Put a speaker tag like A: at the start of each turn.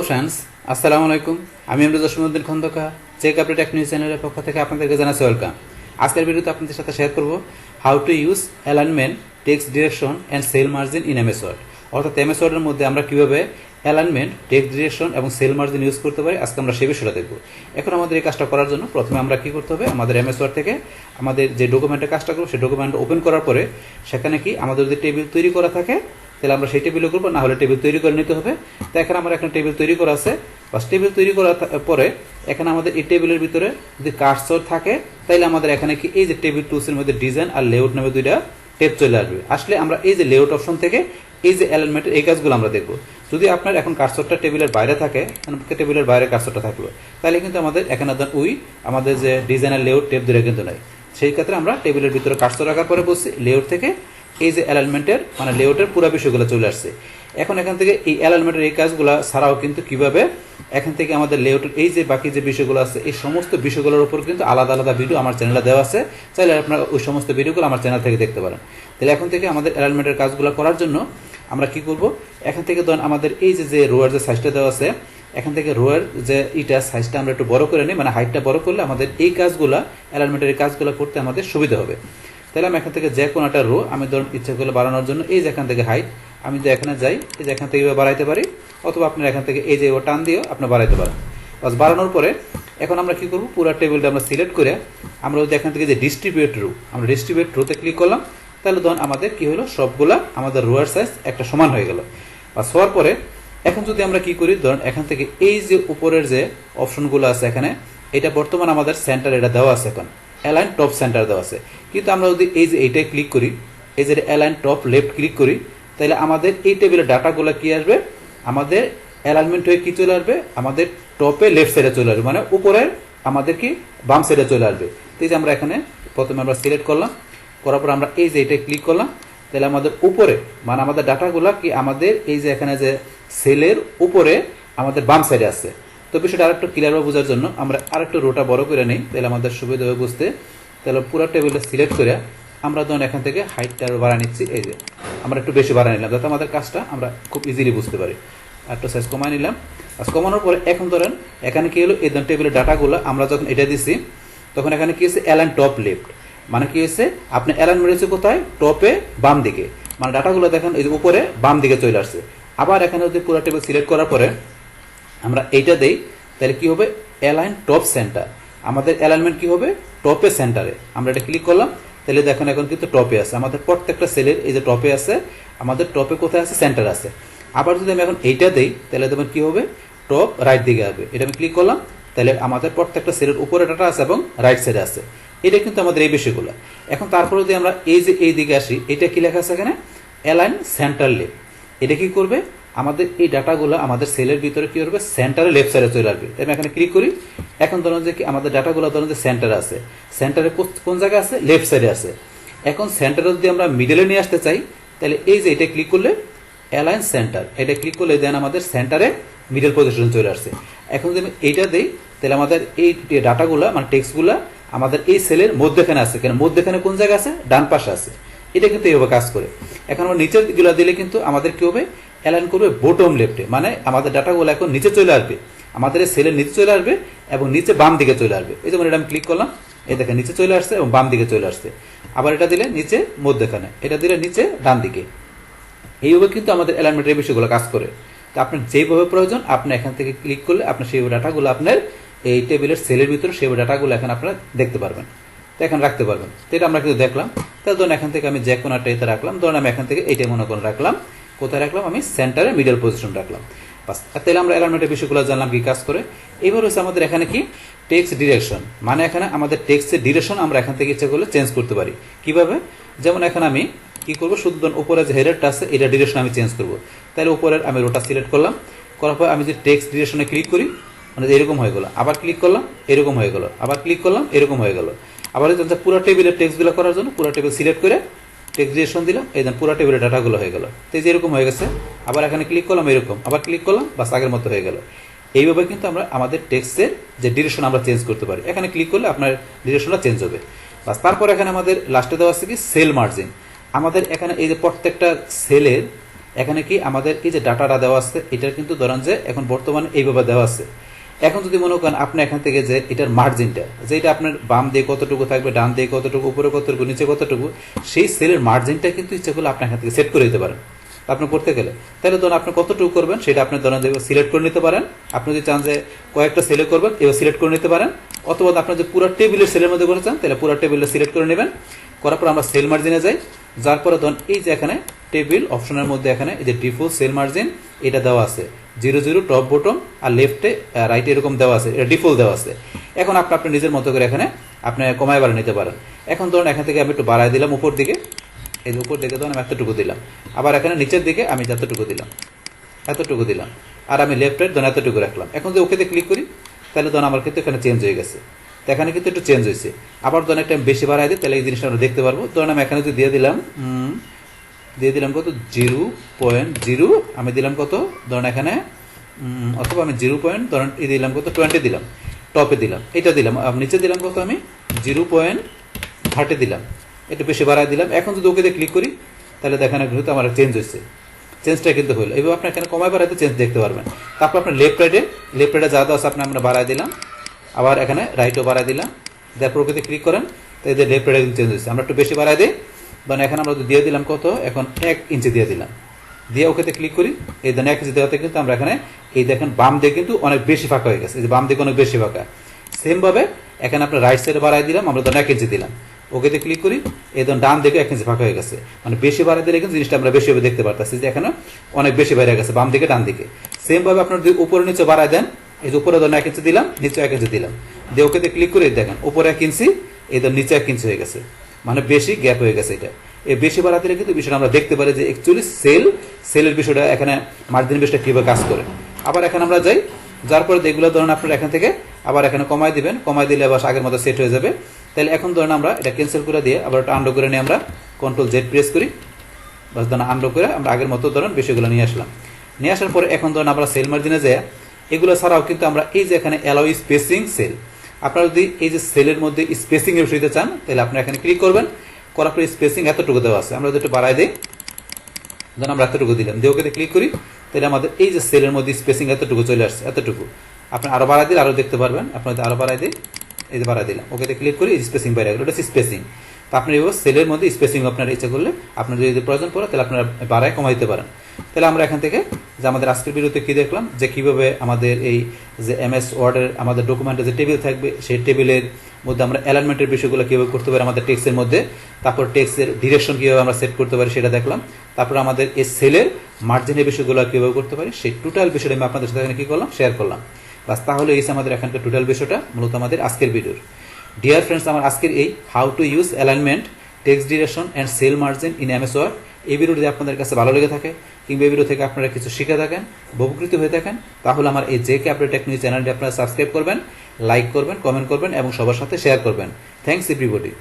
A: Friends, আসসালামু আলাইকুম। আমি Jasimuddin Khandakar check update tech news চ্যানেলের পক্ষ থেকে আপনাদেরকে জানাচ্ছি ওয়েলকাম। আজকের ভিডিওতে আপনাদের সাথে শেয়ার করব how to use alignment, text direction and cell margin in MS Word. অর্থাৎ এমএস ওয়ার্ডের মধ্যে আমরা কীভাবে অ্যালাইনমেন্ট, টেক্সট ডিরেকশন এবং সেল মার্জিন ইউজ করতে পারি, আজকে আমরা সেই বিষয়টা দেখব। এখন আমাদের এই কাজটা করার জন্য প্রথমে আমরা কী করতে হবে, আমাদের এমএস ওয়ার্ড থেকে আমাদের যে ডকুমেন্টের কাজটা করবো সেই ডকুমেন্টটা ওপেন করার পরে সেখানে কি আমাদের যদি টেবিল তৈরি করা থাকে তাহলে আমরা সেই টেবিলও করবো, না হলে টেবিল তৈরি করে নিতে হবে। তো এখানে আমার একটা টেবিল তৈরি করা আছে। বাস টেবিল তৈরি করার পরে এখানে আমাদের এই টেবিলের ভিতরে যদি কার্সর থাকে তাহলে আমাদের এখানে কি এই যে টেবিল টুলসের মধ্যে ডিজাইন আর লেআউট নামে দুইটা টেপ চলে আসবে। আসলে আমরা এই যে লেআউট অপশন থেকে এই যে অ্যালাইনমেন্টের এই কাজগুলো আমরা দেখবো। যদি আপনার এখন কার্সরটা টেবিলের বাইরে থাকে, টেবিলের বাইরে কার্সরটা থাকলো, তাহলে কিন্তু আমাদের এখানে আমাদের যে ডিজাইন আর লেআউট টেপ ধরে কিন্তু নাই। সেই ক্ষেত্রে আমরা টেবিলের ভিতরে কার্সর রাখার পরে বলছি লেআউট থেকে এই যে অ্যালাইনমেন্টের মানে লেআউটের পুরো বিষয়গুলো চলে আসছে। এখন এখান থেকে এই অ্যালাইনমেন্টের এই কাজগুলো ছাড়াও কিন্তু কিভাবে এখান থেকে আমাদের লেআউটের এই যে বাকি যে বিষয়গুলো আছে এই সমস্ত বিষয়গুলোর উপর কিন্তু আলাদা আলাদা ভিডিও আমার চ্যানেলে দেওয়া আছে, চাইলে আপনারা ওই সমস্ত ভিডিওগুলো আমার চ্যানেল থেকে দেখতে পারেন। তাহলে এখন থেকে আমাদের অ্যালাইনমেন্টের কাজগুলো করার জন্য আমরা কি করব, এখান থেকে ধরুন আমাদের এই যে রোয়ার যে সাইজটা দেওয়া আছে, এখান থেকে রোয়ার যে ইটা সাইজটা আমরা একটু বড় করে নিই, মানে হাইটটা বড় করলে আমাদের এই কাজগুলো অ্যালাইনমেন্টের এই কাজগুলো করতে আমাদের সুবিধা হবে। তাহলে আমি এখান থেকে যে কোনো একটা রো আমি ধরুন ইচ্ছা করলে বাড়ানোর জন্য এই যে এখান থেকে হাইট আমি যদি এখানে যাই এই যে এখান থেকে বাড়াইতে পারি, অথবা আপনার এখান থেকে এই যে ও টান দিয়েও আপনি বাড়াইতে পারেন। বাস বাড়ানোর পরে এখন আমরা কি করব, পুরো টেবিলটা আমরা সিলেক্ট করে আমরা যদি এখান থেকে যে ডিস্ট্রিবিউট রো, আমরা ডিস্ট্রিবিউট রোতে ক্লিক করলাম, তাহলে ধরুন আমাদের কি হলো, সবগুলা আমাদের রোয়ার সাইজ একটা সমান হয়ে গেল। বাস হওয়ার পরে এখন যদি আমরা কি করি, ধরুন এখান থেকে এই যে উপরের যে অপশনগুলো আছে এখানে, এটা বর্তমান আমাদের সেন্টার এটা দেওয়া আছে, এখন অ্যালাইন টপ সেন্টার দেওয়া আছে। কিন্তু আমরা যদি এই যে এইটাই ক্লিক করি, এই যে অ্যালাইন টপ লেফট ক্লিক করি, তাহলে আমাদের এই টেবিলের ডাটাগুলো কি আসবে, আমাদের অ্যালাইনমেন্ট হয়ে কি চলে আসবে, আমাদের টপে লেফট সাইডে চলে আসবে, মানে উপরের আমাদের কি বাম সাইডে চলে আসবে। তো এই যে আমরা এখানে প্রথমে আমরা সিলেক্ট করলাম, করার পর আমরা এই যে এইটাই ক্লিক করলাম, তাহলে আমাদের উপরে মানে আমাদের ডাটাগুলো কি আমাদের এই যে এখানে যে সেলের উপরে আমাদের বাম সাইডে আছে। তো বিষয়টা আরেকটু ক্লিয়ারভাবে বোঝার জন্য আমরা আরেকটু রোটা বড় করে নিই, তাহলে আমাদের সুবিধা হবে বুঝতে। তাহলে পুরো টেবিলটা সিলেক্ট করে আমরা ধরুন এখান থেকে হাইটটা আরও বাড়া নিচ্ছি, এই যে আমরা একটু বেশি বাড়া নিলাম যাতে আমাদের কাজটা আমরা খুব ইজিলি বুঝতে পারি। একটু সাইজ কমাই নিলাম। আর কমানোর পরে এখন ধরেন এখানে কি হলো, এই ধরুন টেবিলের ডাটাগুলো আমরা যখন এটা দিছি তখন এখানে কি হয়েছে, অ্যালাইন টপ লেফট, মানে কি হয়েছে আপনি অ্যালাইন মেরেছে কোথায়, টপে বাম দিকে, মানে ডাটাগুলো দেখেন এই যে উপরে বাম দিকে চলে আসছে। আবার এখানে যদি পুরো টেবিল সিলেক্ট করার পরে আমরা এইটা দেই, তাহলে কি হবে, অ্যালাইন টপ সেন্টার, আমাদের অ্যালাইনমেন্ট কি হবে টপে সেন্টারে। আমরা এটা ক্লিক করলাম, তাহলে দেখেন এখন কিন্তু টপে আছে, আমাদের প্রত্যেকটা সেলের এই যে টপে আছে, আমাদের টপে কোথায় আছে, সেন্টার আছে। আবার যদি আমি এখন এইটা দেই তাহলে দেখবেন কি হবে, টপ রাইট দিকে আসবে। এটা আমি ক্লিক করলাম, তাহলে আমাদের প্রত্যেকটা সেলের উপরে ডাটা আছে এবং রাইট সাইডে আছে। এটা কিন্তু আমাদের এই বিষয়গুলো। এখন তারপরে যদি আমরা এই যে এই দিকে আসি, এটা কি লেখা আছে এখানে, অ্যালাইন সেন্টার লেফট। এটা কি করবে, আমাদের এই ডাটাগুলো আমাদের সেলের ভিতরে কি করবে, সেন্টারে লেফট সাইডে চলে আসবে। আমি এখানে ক্লিক করি, এখন ধরুন যে কি আমাদের ডাটাগুলো ধরুন যে সেন্টারে আছে, সেন্টারে কোন জায়গায় আছে, লেফট সাইডে আছে। এখন সেন্টারে যদি আমরা মিডলে নিয়ে আসতে চাই তাহলে এই যে এটা ক্লিক করলে অ্যালাইন সেন্টার, এটা ক্লিক করলে দেন আমাদের সেন্টারে মিডল পজিশন চলে আসছে। এখন যদি আমি এইটা দিই তাহলে আমাদের এই ডাটাগুলো মানে টেক্সটগুলো আমাদের এই সেলের মধ্যখানে আছে, কেন মধ্যখানে কোন জায়গা আছে, ডান পাশে আছে। এটা কিন্তু এইভাবে কাজ করে। এখন আমরা নিচের গুলো দিলে কিন্তু আমাদের কি হবে, অ্যালাইন করবে বটম লেফটে, মানে আমাদের ডাটাগুলো এখন নিচে চলে আসবে, আমাদের এই সেলের নিচে চলে আসবে এবং নিচে বাম দিকে চলে আসবে। এই যেমন এটা আমি ক্লিক করলাম, এই দেখেন নিচে চলে আসছে এবং বাম দিকে চলে আসছে। আবার এটা দিলে নিচে মধ্যখানে, এটা দিলে নিচে ডান দিকে। এইভাবে কিন্তু আমাদের অ্যালাইনমেন্টের বিষয়গুলো কাজ করে। তো আপনার যেভাবে প্রয়োজন আপনি এখান থেকে ক্লিক করলে আপনার সেই ডাটাগুলো আপনার এই টেবিলের সেলের ভিতরে সেই ডাটাগুলো এখন আপনারা দেখতে পারবেন, তো এখন রাখতে পারবেন। তো এটা আমরা কিন্তু দেখলাম। তাহলে ধরুন এখান থেকে আমি যে কোনো একটা এতে রাখলাম, ধরুন আমি এখান থেকে এইটা মনে করে রাখলাম, কোথায় রাখলাম, আমি সেন্টারে মিডল পজিশন রাখলাম। বাস, তাহলে আমরা অ্যালাইনমেন্টের বিষয়গুলো জানলাম কি কাজ করে। এবার হচ্ছে আমাদের এখানে কি টেক্সট ডিরেকশন, মানে এখানে আমাদের টেক্সটের ডিরেকশন আমরা এখান থেকে ইচ্ছা করলে চেঞ্জ করতে পারি। কিভাবে, যেমন এখানে আমি কি করবো, শুধু উপরে যে হেডারটা আছে এটা ডিরেকশন আমি চেঞ্জ করবো। তাহলে উপরের আমি রোটা সিলেক্ট করলাম, করার পর আমি যদি টেক্সট ডিরেকশনে ক্লিক করি, মানে এরকম হয়ে গেল, আবার ক্লিক করলাম এরকম হয়ে গেল, আবার ক্লিক করলাম এরকম হয়ে গেল। আবার পুরো টেবিলের টেক্সটগুলো করার জন্য পুরো টেবিল সিলেক্ট করে টেক্সট ডিরেকশন দিলাম, এই দেন পুরো টেবিলের ডাটাগুলো হয়ে গেল। তো এই যে এরকম হয়ে গেছে, আবার এখানে ক্লিক করলাম এরকম, আবার ক্লিক করলাম, বাস আগের মতো হয়ে গেল। এইভাবে কিন্তু আমরা আমাদের টেক্সটের যে ডিরেকশন আমরা চেঞ্জ করতে পারি। এখানে ক্লিক করলে আপনার ডিরেকশনটা চেঞ্জ হবে। বাস, তারপর এখানে আমাদের লাস্টে দেওয়া আছে কি সেল মার্জিন। আমাদের এখানে এই যে প্রত্যেকটা সেলের এখানে কি আমাদের এই যে ডাটাটা দেওয়া আছে এটার কিন্তু ধরেন যে এখন বর্তমানে এইভাবে দেওয়া আছে। এখন যদি মনে করেন আপনি এখান থেকে যে এটার মার্জিনটা যেটা আপনার বাম দিয়ে কতটুকু থাকবে, ডান দিয়ে কতটুকু, উপরে কতটুকু, নিচে কতটুকু, সেই সেলের মার্জিনটা কিন্তু ইচ্ছা করলে আপনি এখান থেকে সেট করে দিতে পারেন। আপনি করতে গেলে তাহলে ধরুন আপনি কতটুকু করবেন সেটা আপনি ধরেন সিলেক্ট করে নিতে পারেন। আপনি যদি চান যে কয়েকটা সেলে করবেন এবার সিলেক্ট করে নিতে পারেন, অথবা আপনার যে পুরো টেবিলের সেলের মধ্যে করে চান তাহলে পুরো টেবিলটা সিলেক্ট করে নেবেন। করার পর আমরা সেল মার্জিনে যাই, যার পরে ধরুন এই যে এখানে টেবিল অপশনের মধ্যে এখানে এই যে ডিফল্ট সেল মার্জিন এটা দেওয়া আছে 00 টপ বটম আর লেফটে রাইটে এরকম দেওয়া আছে, এটা ডিফল্ট দেওয়া আছে। এখন আপনি নিজের মতো করে এখানে আপনি কমায় বাড়িয়ে নিতে পারেন। এখন ধরুন এখান থেকে আমি একটু বাড়ায় দিলাম উপর দিকে, এই যে উপর দিকে ধরুন আমি এতটুকু দিলাম, আবার এখানে নিচের দিকে আমি যতটুকু দিলাম এতটুকু দিলাম, আর আমি লেফট রাইট ধরুন এতটুকু রাখলাম। এখন যদি ওকেতে ক্লিক করি তাহলে ধরুন আমার কিন্তু এখানে চেঞ্জ হয়ে গেছে, তো এখানে কিন্তু একটু চেঞ্জ হয়েছে। আবার ধরুন একটা আমি বেশি বাড়াই দিই তাহলে এই জিনিসটা আমরা দেখতে পারবো। ধরুন আমি এখানে যদি দিয়ে দিলাম কত 0.0, আমি দিলাম কত ধরুন এখানে, অথবা আমি 0. ধরুন দিলাম কত 20 দিলাম, টপে দিলাম এটা দিলাম, নিচে দিলাম কত আমি 0.30 দিলাম, একটু বেশি বাড়াই দিলাম। এখন যদি ওকে ক্লিক করি তাহলে দেখেন কিন্তু আমার চেঞ্জ হয়েছে, চেঞ্জটা কিন্তু হলো। এবার আপনি এখানে কমায় বাড়াইতে চেঞ্জ দেখতে পারবেন। তারপর আপনার লেফট রাইটে যা দেওয়া আছে আমরা বাড়াই দিলাম, আবার এখানে রাইটও বাড়াই দিলাম, তারপর ওকে ক্লিক করেন তো এদের লেফট রাইটে চেঞ্জ হয়েছে। আমরা একটু বেশি বাড়াই দিই, মানে এখানে আমরা দিয়ে দিলাম কত, এখন 1 ইঞ্চি দিয়ে দিলাম, দিয়ে ওকেতে ক্লিক করি। এই দেন 1 ইঞ্চি দেওয়াতে কিন্তু আমরা এখানে এই দেখেন বাম দিকে কিন্তু অনেক বেশি ফাঁকা হয়ে গেছে, এই যে বাম দিকে অনেক বেশি ফাঁকা। সেম ভাবে এখানে আপনার রাইট সাইডে বাড়াই দিলাম, আমরা ধরেন 1 ইঞ্চি দিলাম, ওকেতে ক্লিক করি, এই ধরুন ডান দিকে 1 ইঞ্চি ফাঁকা হয়ে গেছে, মানে বেশি বাড়াই দিলে কিন্তু জিনিসটা আমরা বেশি ভাবে দেখতে পারতেছি যে এখানে অনেক বেশি বাইরে গেছে বাম দিকে ডান দিকে। সেম ভাবে আপনার যদি উপরে নিচে বাড়াই দেন, এই যে উপরে ধরুন 1 ইঞ্চি দিলাম, নিচে 1 ইঞ্চি দিলাম, দিয়ে ওকেতে ক্লিক করে দেখেন উপরে 1 ইঞ্চি, এই ধরুন নিচে 1 ইঞ্চি হয়ে গেছে, মানে বেশি গ্যাপ হয়ে গেছে। এটা এই বেশি বাড়াতে দিলে কিন্তু বিষয়টা আমরা দেখতে পারি যে অ্যাকচুয়ালি সেলের বিষয়টা এখানে মার্জিন বিষয়টা কিভাবে কাজ করে। আবার এখানে আমরা যাই, যার পরে এগুলো ধরুন আপনার এখান থেকে আবার এখানে কমাই দিবেন, কমাই দিলে আবার আগের মতো সেট হয়ে যাবে। তাহলে এখন ধরুন আমরা এটা ক্যান্সেল করে দিয়ে আবার একটা আন্ডু করে নিয়ে আমরা Ctrl Z প্রেস করি, বাস ধরুন আন্ডু করে আমরা আগের মতো ধরুন বিষয়গুলো নিয়ে আসলাম। নিয়ে আসার পরে এখন ধরুন আমরা সেল মার্জিনে যাই, এগুলো ছাড়াও কিন্তু আমরা এই যে এখানে অ্যালাউ স্পেসিং সেল, আপনারা যদি এই যে সেলের মধ্যে স্পেসিং এর বিষয়তে চান তাহলে আপনারা এখানে ক্লিক করবেন, করার পরে স্পেসিং এতটুকু দেওয়া আছে, আমরা যদি একটু বাড়াই দিই, ধরুন আমরা এতটুকু দিলাম, দিয়ে ওকে ক্লিক করি, তাহলে আমাদের এই যে সেলের মধ্যে স্পেসিং এতটুকু চলে আসছে, এতটুকু। আপনি আরো বাড়াই দিলে আরো দেখতে পারবেন, আপনার আরো বাড়াই দিই, এই যে বাড়াই দিলাম, ওকে ক্লিক করি, স্পেসিং বাইরে গেল, এটা স্পেসিং। তো আপনি এবার সেলের মধ্যে স্পেসিং আপনার ইচ্ছা করলে আপনার যদি প্রয়োজন পড়ে তাহলে আপনারা বাড়ায় কমাই দিতে পারেন। তাহলে আমরা এখান থেকে যে আমাদের আজকের ভিডিওতে কি দেখলাম যে কিভাবে আমাদের এই যে MS ওয়ার্ডের আমাদের ডকুমেন্টে যে টেবিল থাকবে সেই টেবিলের মধ্যে আমরা অ্যালাইনমেন্টের বিষয়গুলো কিভাবে করতে পারি আমাদের টেক্সটের মধ্যে, তারপর টেক্সটের ডিরেকশন কিভাবে আমরা সেট করতে পারি সেটা দেখলাম, তারপর আমাদের এই সেলের মার্জিনের বিষয়গুলো কিভাবে করতে পারি সেই টোটাল বিষয়টা আমি আপনাদের সাথে এখানে কি করলাম শেয়ার করলাম। বাস তাহলে এই আমাদের এখানকার টোটাল বিষয়টা মূলত আমাদের আজকের ভিডিওর। ডিয়ার ফ্রেন্ডস, আমার আজকের এই how to use alignment, text direction and cell margin in MS word, এই ভিডিও যদি আপনাদের কাছে ভালো লেগে থাকে কিংবা এই ভিডিও থেকে আপনারা কিছু শিখে থাকেন, উপকৃত হয়ে থাকেন, তাহলে আমার এই JK আপডেট টেকনোলজি চ্যানেলটি আপনারা সাবস্ক্রাইব করবেন, লাইক করবেন, কমেন্ট করবেন এবং সবার সাথে শেয়ার করবেন। Thanks everybody.